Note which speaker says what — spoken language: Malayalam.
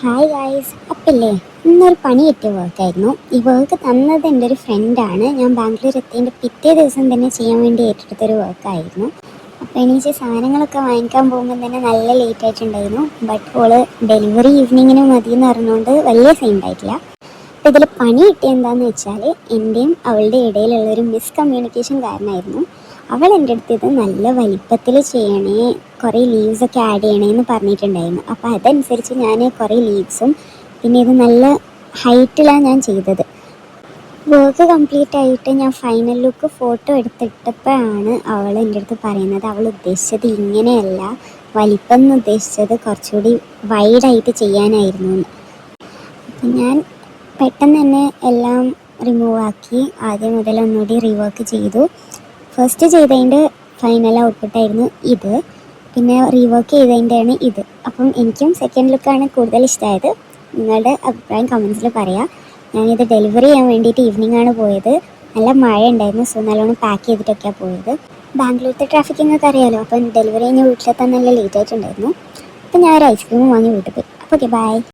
Speaker 1: Hi guys. അപ്പല്ലേ ഇന്നൊരു പണി കിട്ടിയ വർക്കായിരുന്നു. ഈ വർക്ക് തന്നത് എൻ്റെ ഒരു ഫ്രണ്ടാണ്. ഞാൻ ബാംഗ്ലൂർ എത്തിയതിൻ്റെ പിറ്റേ ദിവസം തന്നെ ചെയ്യാൻ വേണ്ടി ഏറ്റെടുത്തൊരു വർക്കായിരുന്നു. അപ്പോൾ എനിക്ക് സാധനങ്ങളൊക്കെ വാങ്ങിക്കാൻ പോകുമ്പോൾ തന്നെ നല്ല ലേറ്റ് ആയിട്ടുണ്ടായിരുന്നു. ബട്ട് ഓള് ഡെലിവറി ഈവനിങ്ങിന് മതി എന്ന് പറഞ്ഞുകൊണ്ട് വലിയ സീൻ ഉണ്ടായിട്ടില്ല. അപ്പോൾ ഇതിൽ പണി കിട്ടിയ എന്താണെന്ന് വെച്ചാൽ എൻ്റെയും അവളുടെ ഇടയിലുള്ളൊരു മിസ്കമ്മ്യൂണിക്കേഷൻ കാരണമായിരുന്നു. അവൾ എൻ്റെ അടുത്ത് ഇത് നല്ല വലിപ്പത്തിൽ ചെയ്യണേ, കുറേ ലീവ്സൊക്കെ ആഡ് ചെയ്യണേ എന്ന് പറഞ്ഞിട്ടുണ്ടായിരുന്നു. അപ്പോൾ അതനുസരിച്ച് ഞാൻ കുറേ ലീവ്സും പിന്നെ ഇത് നല്ല ഹൈറ്റിലാണ് ഞാൻ ചെയ്തത്. വർക്ക് കംപ്ലീറ്റ് ആയിട്ട് ഞാൻ ഫൈനൽ ലുക്ക് ഫോട്ടോ എടുത്തിട്ടപ്പോഴാണ് അവൾ എൻ്റെ അടുത്ത് പറയുന്നത് അവൾ ഉദ്ദേശിച്ചത് ഇങ്ങനെയല്ല, വലിപ്പം എന്ന് ഉദ്ദേശിച്ചത് കുറച്ചുകൂടി വൈഡായിട്ട് ചെയ്യാനായിരുന്നു എന്ന്. അപ്പം ഞാൻ പെട്ടെന്ന് തന്നെ എല്ലാം റിമൂവ് ആക്കി ആദ്യം മുതൽ ഒന്നുകൂടി റീവർക്ക് ചെയ്തു. ഫസ്റ്റ് ചെയ്തതിൻ്റെ ഫൈനൽ ഔട്ട്പുട്ടായിരുന്നു ഇത്, പിന്നെ റീവർക്ക് ചെയ്തതിൻ്റെയാണ് ഇത്. അപ്പം എനിക്കും സെക്കൻഡ് ലുക്കാണ് കൂടുതൽ ഇഷ്ടമായത്. നിങ്ങളുടെ അഭിപ്രായം കമൻസിൽ പറയാം. ഞാനിത് ഡെലിവറി ചെയ്യാൻ വേണ്ടിയിട്ട് ഈവനിങ് ആണ് പോയത്. നല്ല മഴ ഉണ്ടായിരുന്നു, സോ നല്ലോണം പാക്ക് ചെയ്തിട്ടൊക്കെയാണ് പോയത്. ബാംഗ്ലൂരിലത്തെ ട്രാഫിക്കിങ്ങൊക്കെ അറിയാമല്ലോ, അപ്പം ഡെലിവറി കഴിഞ്ഞ് വീട്ടിലെത്താൻ നല്ല ലേറ്റ് ആയിട്ടുണ്ടായിരുന്നു. അപ്പം ഞാൻ ഒരു ഐസ്ക്രീമും വാങ്ങി വീട്ടിൽ പോയി. അപ്പോൾ ഓക്കെ, ബൈ.